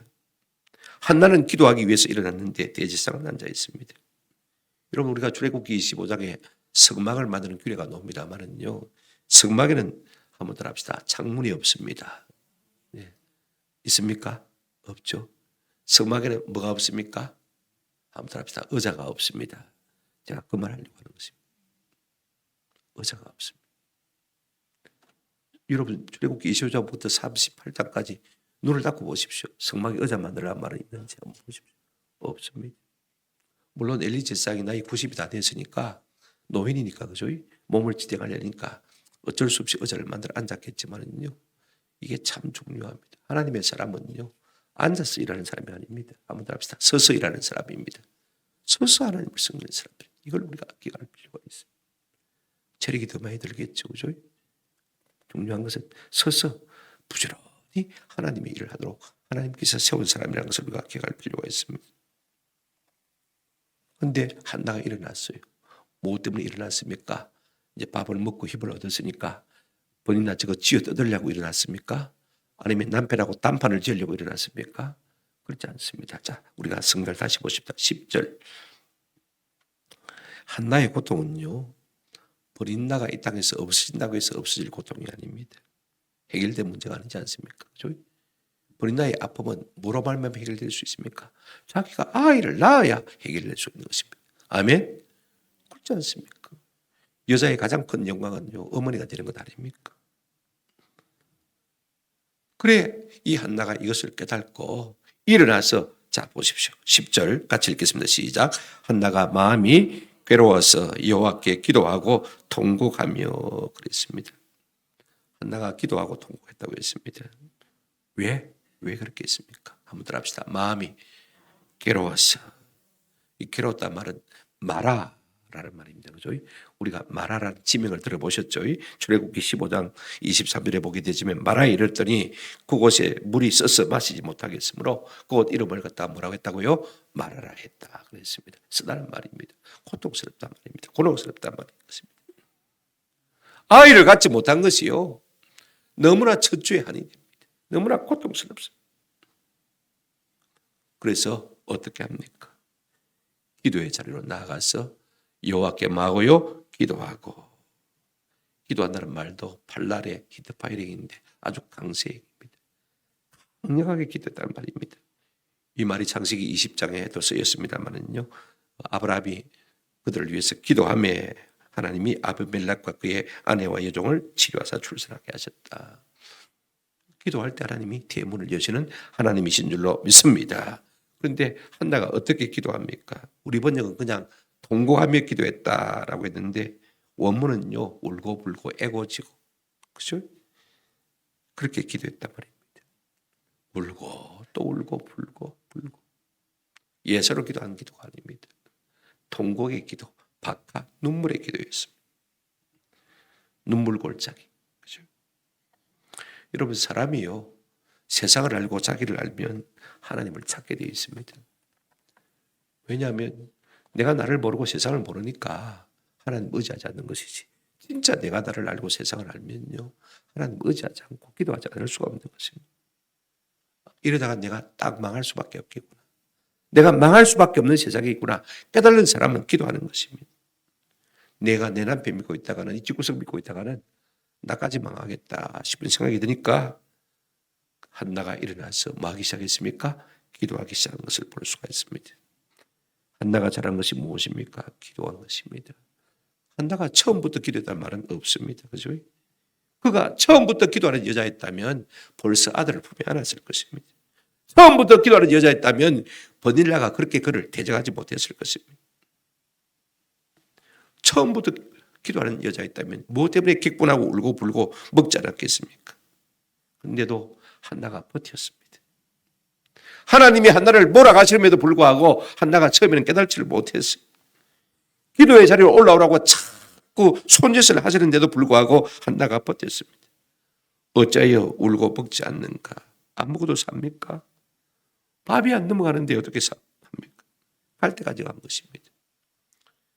한나는 기도하기 위해서 일어났는데 대제사장은 앉아 있습니다. 여러분, 우리가 출애굽기 25장에 성막을 만드는 규례가 나옵니다만은요, 성막에는 한번 더 합시다. 창문이 없습니다. 네. 있습니까? 없죠. 성막에는 뭐가 없습니까? 한번 더 합시다. 의자가 없습니다. 제가 그 말 하려고 하는 것입니다. 의자가 없습니다. 여러분, 출애굽기 25장부터 38장까지 눈을 닫고 보십시오. 성막에 의자 만들라는 말은 있는지 한번 보십시오. 없습니다. 물론 엘리 제사장이 나이 90이 다 됐으니까 노인이니까, 그죠? 몸을 지탱하려니까 어쩔 수 없이 의자를 만들어 앉았겠지만은요, 이게 참 중요합니다. 하나님의 사람은요, 앉아서 일하는 사람이 아닙니다. 한번 더 합시다. 서서 일하는 사람입니다. 서서 하나님을 섬기는 사람들. 이걸 우리가 기억할 필요가 있어요. 체력이 더 많이 들겠죠, 그죠? 중요한 것은 서서 부지런히 하나님의 일을 하도록 하나님께서 세운 사람이라는 것을 우리가 기억할 필요가 있습니다. 그런데 한나가 일어났어요. 뭐 때문에 일어났습니까? 이제 밥을 먹고 힘을 얻었으니까 본인나 저거 쥐어 뜯으려고 일어났습니까? 아니면 남편하고 단판을 지으려고 일어났습니까? 그렇지 않습니다. 자, 우리가 성경을 다시 보십시다. 10절. 한나의 고통은요, 버린 나가 이 땅에서 없어진다고 해서 없어질 고통이 아닙니다. 해결된 문제가 아니지 않습니까? 그렇죠? 버린 나의 아픔은 뭐로 말미암아 해결될 수 있습니까? 자기가 아이를 낳아야 해결될 수 있는 것입니다. 아멘? 그렇지 않습니까? 여자의 가장 큰 영광은요, 어머니가 되는 것 아닙니까? 그래, 이 한나가 이것을 깨닫고 일어나서, 자 보십시오. 10절 같이 읽겠습니다. 시작. 한나가 마음이 괴로워서 여호와께 기도하고 통곡하며 그랬습니다. 한나가 기도하고 통곡했다고 했습니다. 왜? 왜 그렇게 했습니까? 한번 들어봅시다. 마음이 괴로웠어. 이 괴로웠단 말은 마라라는 말입니다. 그죠? 우리가 마라라는 지명을 들어보셨죠? 출애굽기 15장 23절에 보게 되지만 마라에 이르렀더니 그곳에 물이 써서 마시지 못하겠으므로 그곳 이름을 갖다가 뭐라고 했다고요? 마라라 했다. 그랬습니다. 쓰다는 말입니다. 고통스럽단 말입니다. 곤혹스럽단 말입니다. 아이를 갖지 못한 것이요. 너무나 처주의 한이 됩니다. 너무나 고통스럽습니다. 그래서 어떻게 합니까? 기도의 자리로 나아가서 여호와께 마고요 기도하고, 기도한다는 말도 팔날의 히트파이링인데 아주 강세입니다. 강력하게 기도했다는 말입니다. 이 말이 창세기 20장에도 쓰였습니다만은요, 아브라함이 그들을 위해서 기도하며 하나님이 아비멜렉과 그의 아내와 여종을 치료하사 출산하게 하셨다. 기도할 때 하나님이 대문을 여시는 하나님이신 줄로 믿습니다. 그런데 한나가 어떻게 기도합니까? 우리 번역은 그냥 통곡하며 기도했다라고 했는데 원문은요, 울고불고 애고지고, 그죠? 그렇게 기도했단 말입니다. 울고 또 울고 불고 불고. 예서로 기도한 기도가 아닙니다. 통곡의 기도, 박하, 눈물의 기도였습니다. 눈물 골짜기, 그죠? 여러분, 사람이요, 세상을 알고 자기를 알면 하나님을 찾게 되어 있습니다. 왜냐하면 내가 나를 모르고 세상을 모르니까 하나님 의지하지 않는 것이지, 진짜 내가 나를 알고 세상을 알면요, 하나님 의지하지 않고 기도하지 않을 수가 없는 것입니다. 이러다가 내가 딱 망할 수밖에 없겠구나, 내가 망할 수밖에 없는 세상에 있구나 깨달은 사람은 기도하는 것입니다. 내가 내 남편 믿고 있다가는, 이 집구석 믿고 있다가는 나까지 망하겠다 싶은 생각이 드니까 한나가 일어나서 뭐 하기 시작했습니까? 기도하기 시작한 것을 볼 수가 있습니다. 한나가 잘한 것이 무엇입니까? 기도한 것입니다. 한나가 처음부터 기도했다는 말은 없습니다. 그죠? 그가 처음부터 기도하는 여자였다면 벌써 아들을 품에 안았을 것입니다. 처음부터 기도하는 여자였다면 버닐라가 그렇게 그를 대적하지 못했을 것입니다. 처음부터 기도하는 여자였다면 무엇 때문에 객분하고 울고 불고 먹지 않았겠습니까? 그런데도 한나가 버텼습니다. 하나님이 한나를 몰아가시름에도 불구하고 한나가 처음에는 깨달지를 못했어요. 기도의 자리로 올라오라고 자꾸 손짓을 하시는데도 불구하고 한나가 버텼습니다. 어찌하여 울고 먹지 않는가? 안 먹어도 삽니까? 밥이 안 넘어가는데 어떻게 삽니까? 갈 때까지 간 것입니다.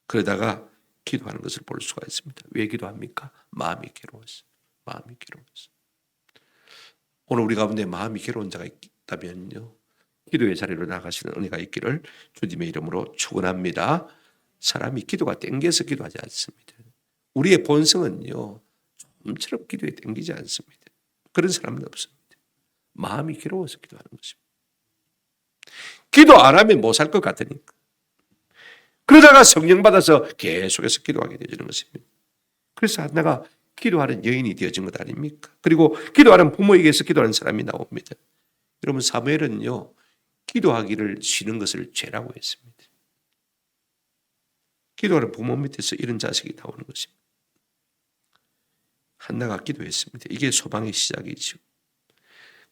그러다가 기도하는 것을 볼 수가 있습니다. 왜 기도합니까? 마음이 괴로워서. 마음이 괴로워서. 오늘 우리 가운데 마음이 괴로운 자가 있다면요, 기도의 자리로 나가시는 은혜가 있기를 주님의 이름으로 축원합니다. 사람이 기도가 땡겨서 기도하지 않습니다. 우리의 본성은요, 좀처럼 기도에 땡기지 않습니다. 그런 사람은 없습니다. 마음이 괴로워서 기도하는 것입니다. 기도 안 하면 못 살 것 같으니까. 그러다가 성령 받아서 계속해서 기도하게 되어지는 것입니다. 그래서 한나가 기도하는 여인이 되어진 것 아닙니까? 그리고 기도하는 부모에게서 기도하는 사람이 나옵니다. 여러분, 사무엘은요, 기도하기를 쉬는 것을 죄라고 했습니다. 기도하는 부모 밑에서 이런 자식이 나오는 것입니다. 한나가 기도했습니다. 이게 소망의 시작이죠.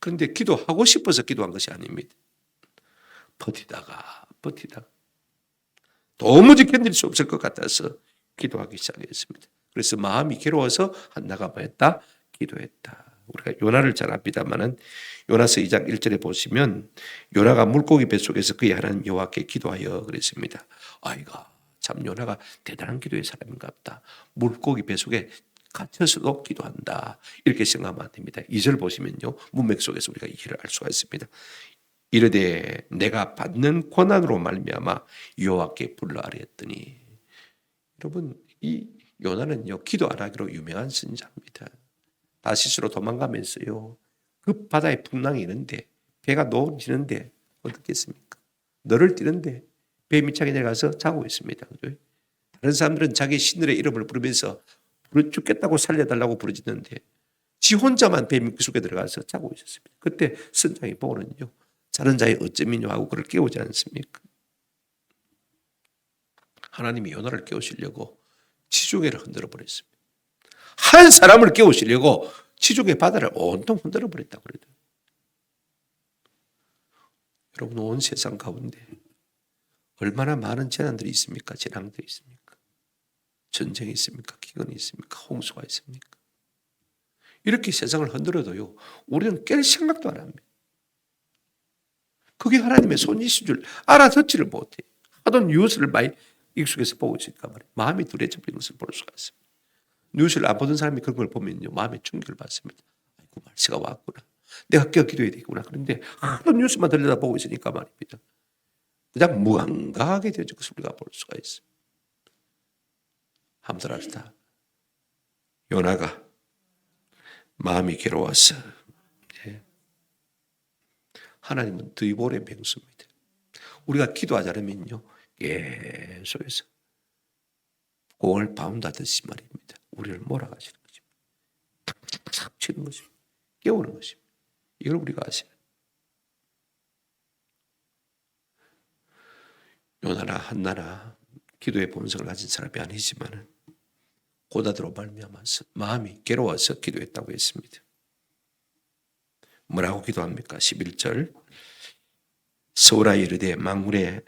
그런데 기도하고 싶어서 기도한 것이 아닙니다. 버티다가 도무지 견딜 수 없을 것 같아서 기도하기 시작했습니다. 그래서 마음이 괴로워서 한나가 뭐했다? 기도했다. 우리가 요나를 잘 압니다만은 요나서 2장 1절에 보시면 요나가 물고기 뱃속에서 그의 하나님 여호와께 기도하여 그랬습니다. 아이가 참 요나가 대단한 기도의 사람인가 보다. 물고기 뱃속에 갇혀서도 기도한다. 이렇게 생각하면 안 됩니다. 2절 보시면요, 문맥 속에서 우리가 이해를 알 수가 있습니다. 이르되 내가 받는 고난으로 말미암아 여호와께 불러아뢰었더니. 여러분, 이 요나는요, 기도 안 하기로 유명한 선지자입니다. 다시스로 도망가면서요, 그 바다에 풍랑이 있는데 배가 놓지는데 어떻겠습니까? 너를 뛰는데 배 밑창에 내려가서 자고 있습니다. 다른 사람들은 자기 신들의 이름을 부르면서 죽겠다고 살려달라고 부르짖는데 지 혼자만 배 밑속에 들어가서 자고 있었습니다. 그때 선장이 보고는요, 자는 자의 어쩌미뇨 하고 그를 깨우지 않습니까? 하나님이 요나를 깨우시려고 지중해를 흔들어 버렸습니다. 한 사람을 깨우시려고 지중해 바다를 온통 흔들어 버렸다고 그래요. 여러분, 온 세상 가운데 얼마나 많은 재난들이 있습니까? 재난들이 있습니까? 전쟁이 있습니까? 기근이 있습니까? 홍수가 있습니까? 이렇게 세상을 흔들어도요, 우리는 깰 생각도 안 합니다. 그게 하나님의 손이신 줄 알아듣지를 못해. 하도 뉴스를 많이 익숙해서 보고 있으니까 말이에요. 마음이 두려져 버린 것을 볼 수가 있습니다. 뉴스를 안 보던 사람이 그런 걸 보면요, 마음에 충격을 받습니다. 아이고, 말세가 왔구나. 내가 깨어 기도해야 되겠구나. 그런데 하도 뉴스만 들여다보고 있으니까 말입니다. 그냥 무감각하게 되어진 것을 우리가 볼 수가 있습니다. 한번 합시다. 요나가 마음이 괴로워서, 예. 하나님은 드이볼의 맹수입니다. 우리가 기도하지 않으면요, 계속해서 공을 바운다듯이 말입니다. 우리를 몰아가시는 것입니다. 탁탁탁 치는 것입니다. 깨우는 것입니다. 이걸 우리가 아셔야 돼요. 요나나 한나나 기도의 본성을 가진 사람이 아니지만 고다드로 말미암아서 마음이 괴로워서 기도했다고 했습니다. 뭐라고 기도합니까? 11절 서울아 이르되 만군의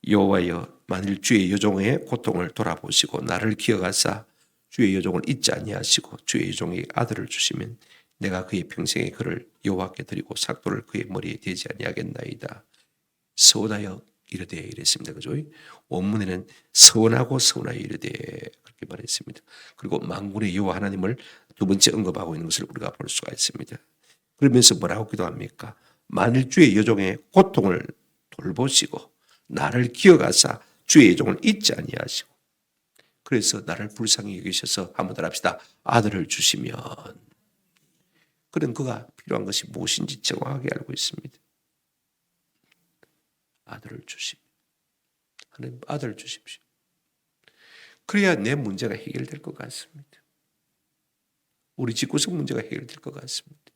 여호와여 만일 주의 여종의 고통을 돌아보시고 나를 기억하사 주의 여종을 잊지 아니하시고 주의 여종에게 아들을 주시면 내가 그의 평생에 그를 여호와께 드리고 삭도를 그의 머리에 대지 아니하겠나이다. 서운하여 이르되 이랬습니다. 그죠? 원문에는 서운하고 서운하여 이르되 그렇게 말했습니다. 그리고 만군의 여호와 하나님을 두 번째 언급하고 있는 것을 우리가 볼 수가 있습니다. 그러면서 뭐라고 기도합니까? 만일 주의 여종의 고통을 돌보시고 나를 기억하사 주의 여종을 잊지 아니하시고 그래서 나를 불쌍히 여기셔서 한번 더 합시다. 아들을 주시면 그는 그가 필요한 것이 무엇인지 정확하게 알고 있습니다. 아들을 주십시오. 하나님 아들을 주십시오. 그래야 내 문제가 해결될 것 같습니다. 우리 집구석 문제가 해결될 것 같습니다.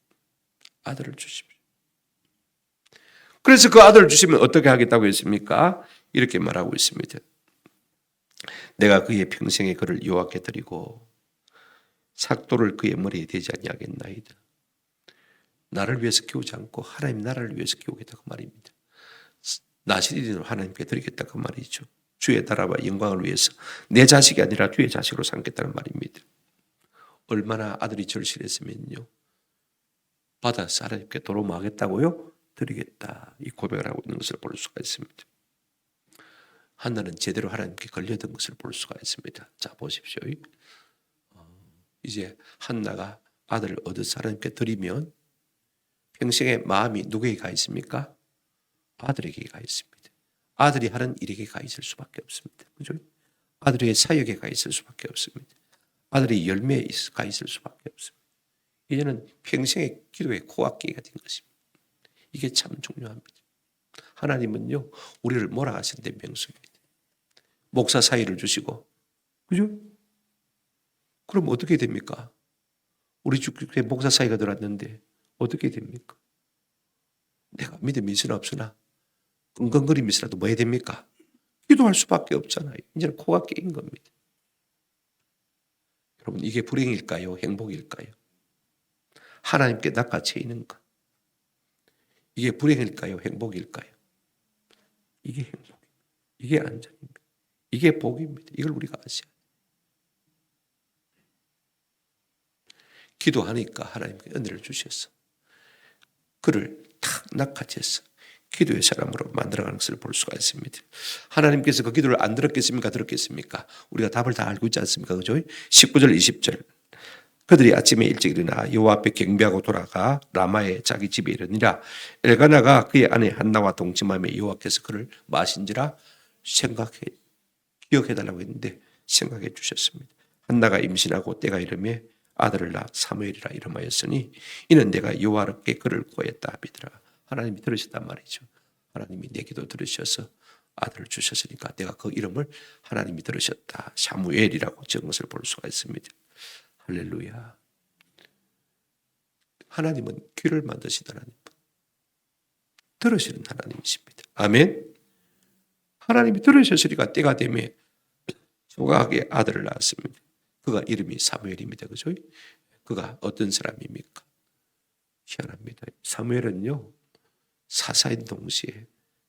아들을 주십시오. 그래서 그 아들을 주시면 어떻게 하겠다고 했습니까? 이렇게 말하고 있습니다. 내가 그의 평생에 그를 여호와께 드리고 삭도를 그의 머리에 대지 아니하겠나이다. 나를 위해서 키우지 않고 하나님 나라를 위해서 키우겠다고 말입니다. 나시리는 하나님께 드리겠다 그 말이죠. 주의 나라와 영광을 위해서 내 자식이 아니라 주의 자식으로 삼겠다는 말입니다. 얼마나 아들이 절실했으면요. 받아서 하나님께 도로 하겠다고요? 드리겠다. 이 고백을 하고 있는 것을 볼 수가 있습니다. 한나는 제대로 하나님께 걸려든 것을 볼 수가 있습니다. 자 보십시오. 이제 한나가 아들을 얻어서 하나님께 드리면 평생의 마음이 누구에게 가 있습니까? 아들에게 가 있습니다. 아들이 하는 일에게 가 있을 수밖에 없습니다. 그죠? 아들의 사역에 가 있을 수밖에 없습니다. 아들의 열매에 가 있을 수밖에 없습니다. 이제는 평생의 기도의 코앞기가 된 것입니다. 이게 참 중요합니다. 하나님은요, 우리를 몰아가신 데 명수입니다. 목사 사이를 주시고, 그죠? 그럼 어떻게 됩니까? 우리 주교회 목사 사이가 들어왔는데 어떻게 됩니까? 내가 믿음이 있으나 없으나 끙끙거리면서라도 뭐 해야 됩니까? 기도할 수밖에 없잖아요. 이제는 코가 깨인 겁니다. 여러분 이게 불행일까요? 행복일까요? 하나님께 낚아채 있는가? 이게 불행일까요? 행복일까요? 이게 행복입니다. 이게 안전입니다. 이게 복입니다. 이걸 우리가 아셔야 돼요. 기도하니까 하나님께 은혜를 주셔서 그를 탁 낚아채서 기도의 사람으로 만들어가는 것을 볼 수가 있습니다. 하나님께서 그 기도를 안 들었겠습니까? 들었겠습니까? 우리가 답을 다 알고 있지 않습니까? 그죠? 19절 20절 그들이 아침에 일찍 일어나 여호와 앞에 경배하고 돌아가 라마에 자기 집에 이르니라. 엘가나가 그의 아내 한나와 동침하며 여호와께서 그를 마신지라 기억해달라고 했는데 생각해 주셨습니다. 한나가 임신하고 때가 이르매 아들을 낳아 사무엘이라 이름하였으니 이는 내가 여호와께 그를 구하였다 하비더라. 하나님이 들으셨단 말이죠. 하나님이 내 기도 들으셔서 아들을 주셨으니까 내가 그 이름을 하나님이 들으셨다. 사무엘이라고 적은 것을 볼 수가 있습니다. 할렐루야. 하나님은 귀를 만드신 하나님, 들으시는 하나님이십니다. 아멘. 하나님이 들으셨으니까 때가 되면 조각의 아들을 낳았습니다. 그가 이름이 사무엘입니다. 그죠? 그가 어떤 사람입니까? 희한합니다. 사무엘은요, 사사인 동시에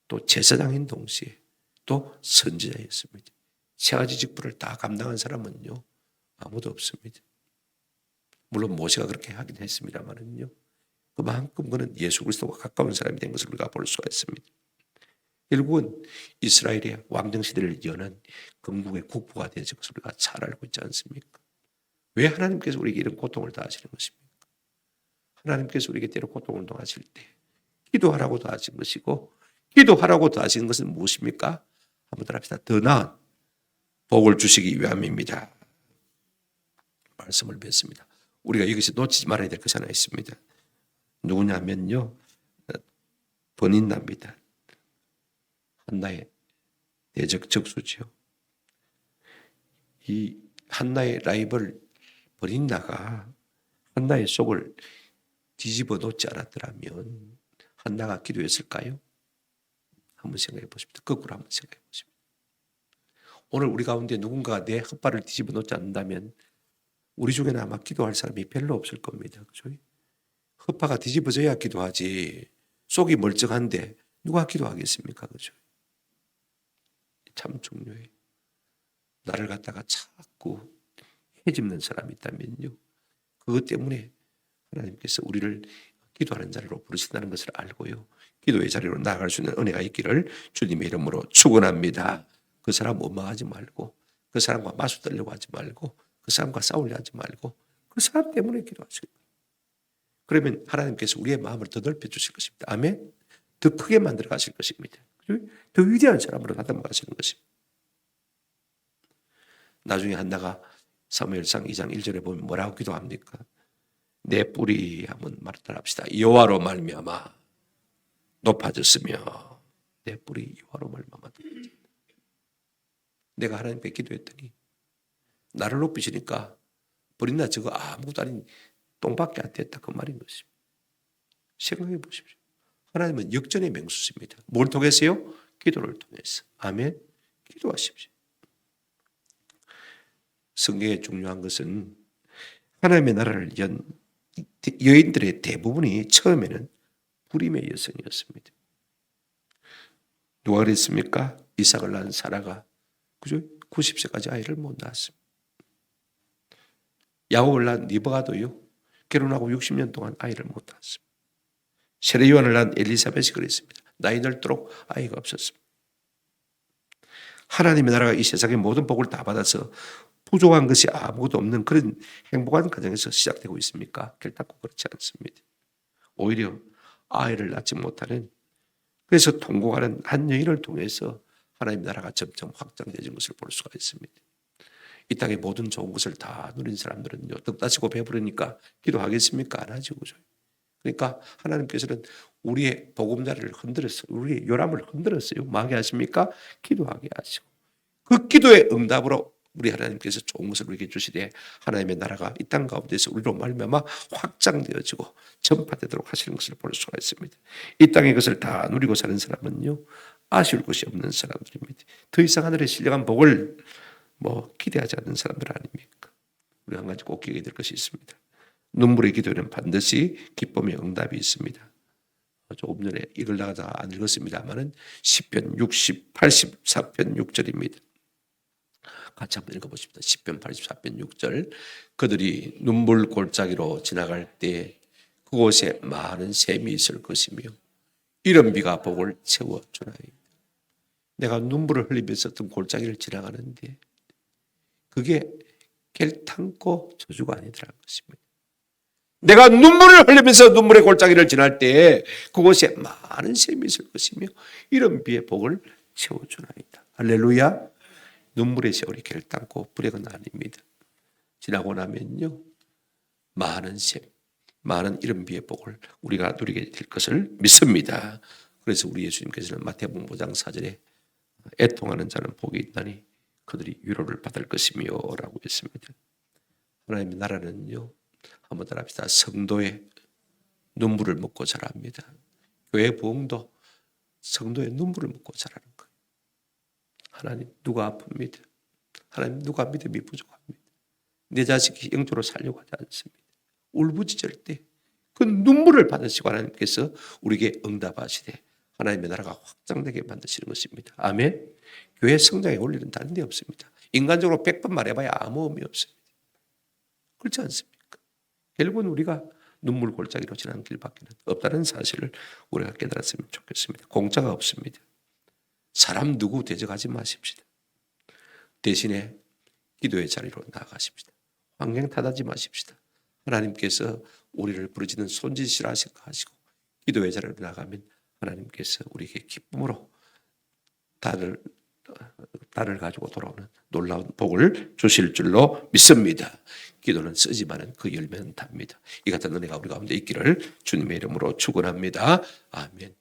또 제사장인 동시에 또 선지자였습니다. 세 가지 직분을 다 감당한 사람은요, 아무도 없습니다. 물론 모세가 그렇게 하긴 했습니다만은요, 그만큼 그는 예수 그리스도와 가까운 사람이 된 것을 우리가 볼 수가 있습니다. 결국은 이스라엘의 왕정시대를 여는 건국의 국부가 되어진 것을 우리가 잘 알고 있지 않습니까? 왜 하나님께서 우리에게 이런 고통을 다하시는 것입니까? 하나님께서 우리에게 때로 고통을 당하실 때 기도하라고 다하신 것이고, 기도하라고 다하신 것은 무엇입니까? 한번 더 합시다. 더 나은 복을 주시기 위함입니다. 말씀을 뵙습니다. 우리가 여기서 놓치지 말아야 될 것이 하나 있습니다. 누구냐면요, 버닌나입니다. 한나의 대적 적수지요. 이 한나의 라이벌 버닌나가 한나의 속을 뒤집어 놓지 않았더라면 한나가 기도했을까요? 한번 생각해 보십시오. 거꾸로 한번 생각해 보십시오. 오늘 우리 가운데 누군가가 내 헛발을 뒤집어 놓지 않는다면 우리 중에는 아마 기도할 사람이 별로 없을 겁니다. 그죠? 헛파가 뒤집어져야 기도하지. 속이 멀쩡한데 누가 기도하겠습니까? 그죠? 참 중요해요. 나를 갖다가 자꾸 헤집는 사람이 있다면요, 그것 때문에 하나님께서 우리를 기도하는 자리로 부르신다는 것을 알고요, 기도의 자리로 나아갈 수 있는 은혜가 있기를 주님의 이름으로 축원합니다. 그 사람 원망하지 말고, 그 사람과 마주 떨려고 하지 말고, 그 사람과 싸우려 하지 말고 그 사람 때문에 기도하시는 거예요. 그러면 하나님께서 우리의 마음을 더 넓혀 주실 것입니다. 아멘. 더 크게 만들어 가실 것입니다. 더 위대한 사람으로 다듬어 가시는 것입니다. 나중에 한나가 사무엘상 2장 1절에 보면 뭐라고 기도합니까? 내 뿔이 한번 말을 합시다. 여호와로 말미암아 높아졌으며, 내 뿔이 여호와로 말미암아 높아졌다. 내가 하나님께 기도했더니 나를 높이시니까 버린나 저거 아무것도 아닌 똥밖에 안 됐다, 그 말인 것입니다. 생각해 보십시오. 하나님은 역전의 맹수십니다. 뭘 통해서요? 기도를 통해서. 아멘. 기도하십시오. 성경에 중요한 것은 하나님의 나라를 연 여인들의 대부분이 처음에는 불임의 여성이었습니다. 누가 그랬습니까? 이삭을 낳은 사라가, 그죠? 90세까지 아이를 못 낳았습니다. 야곱을 낳은 리브가도요, 결혼하고 60년 동안 아이를 못 낳았습니다. 세례 요한을 낳은 엘리사벳이 그랬습니다. 나이 들도록 아이가 없었습니다. 하나님의 나라가 이 세상의 모든 복을 다 받아서 부족한 것이 아무것도 없는 그런 행복한 가정에서 시작되고 있습니까? 결단코 그렇지 않습니다. 오히려 아이를 낳지 못하는, 그래서 통곡하는 한 여인을 통해서 하나님의 나라가 점점 확장되는 것을 볼 수가 있습니다. 이 땅의 모든 좋은 것을 다 누린 사람들은요, 떡 따시고 배부르니까 기도하겠습니까? 안 하죠. 그죠? 그러니까 하나님께서는 우리의 보금자리를 흔들었어요. 우리의 요람을 흔들었어요. 뭐하게 하십니까? 기도하게 하시고, 그 기도의 응답으로 우리 하나님께서 좋은 것을 우리에게 주시되 하나님의 나라가 이 땅 가운데서 우리로 말미암아 확장되어지고 전파되도록 하시는 것을 볼 수가 있습니다. 이 땅의 것을 다 누리고 사는 사람은요, 아쉬울 것이 없는 사람들입니다. 더 이상 하늘의 신령한 복을 기대하지 않는 사람들 아닙니까? 우리 한 가지 꼭 기억해야 될 것이 있습니다. 눈물의 기도에는 반드시 기쁨의 응답이 있습니다. 조금 전에 읽으려다가 안 읽었습니다만은 시편 60, 84편 6절입니다. 같이 한번 읽어보십시다. 시편 84편 6절. 그들이 눈물 골짜기로 지나갈 때 그곳에 많은 샘이 있을 것이며 이런 비가 복을 채워주나이다. 내가 눈물을 흘리면서 어떤 골짜기를 지나가는데 그게 결탄코 저주가 아니더라는 것입니다. 내가 눈물을 흘리면서 눈물의 골짜기를 지날 때 그곳에 많은 샘이 있을 것이며 이런 비의 복을 채워주나이다. 할렐루야. 눈물의 세월이 결단코 불행은 아닙니다. 지나고 나면요, 많은 샘, 많은 이런 비의 복을 우리가 누리게 될 것을 믿습니다. 그래서 우리 예수님께서는 마태복음 5장 4절에 애통하는 자는 복이 있다니 그들이 위로를 받을 것이며 라고 했습니다. 하나님의 나라는요, 한번 더 합시다. 성도의 눈물을 먹고 자랍니다. 교회 부흥도 성도의 눈물을 먹고 자라는 거예요. 하나님, 누가 아픕니다. 하나님, 누가 믿음이 부족합니다. 내 자식이 영적으로 살려고 하지 않습니다. 울부짖을 때 그 눈물을 받으시고 하나님께서 우리에게 응답하시되 하나님의 나라가 확장되게 만드시는 것입니다. 아멘. 교회 성장의 원리는 다른 데 없습니다. 인간적으로 100번 말해봐야 아무 의미 없습니다. 그렇지 않습니까? 결국은 우리가 눈물 골짜기로 지나는 길밖에 없다는 사실을 우리가 깨달았으면 좋겠습니다. 공짜가 없습니다. 사람 누구 대적하지 마십시다. 대신에 기도의 자리로 나아가십시다. 환경 탓하지 마십시다. 하나님께서 우리를 부르짖는 손짓이라 하시고 기도의 자리로 나가면 하나님께서 우리에게 기쁨으로 달을 가지고 돌아오는 놀라운 복을 주실 줄로 믿습니다. 기도는 쓰지만은 그 열매는 답니다. 이 같은 은혜가 우리 가운데 있기를 주님의 이름으로 축원합니다. 아멘.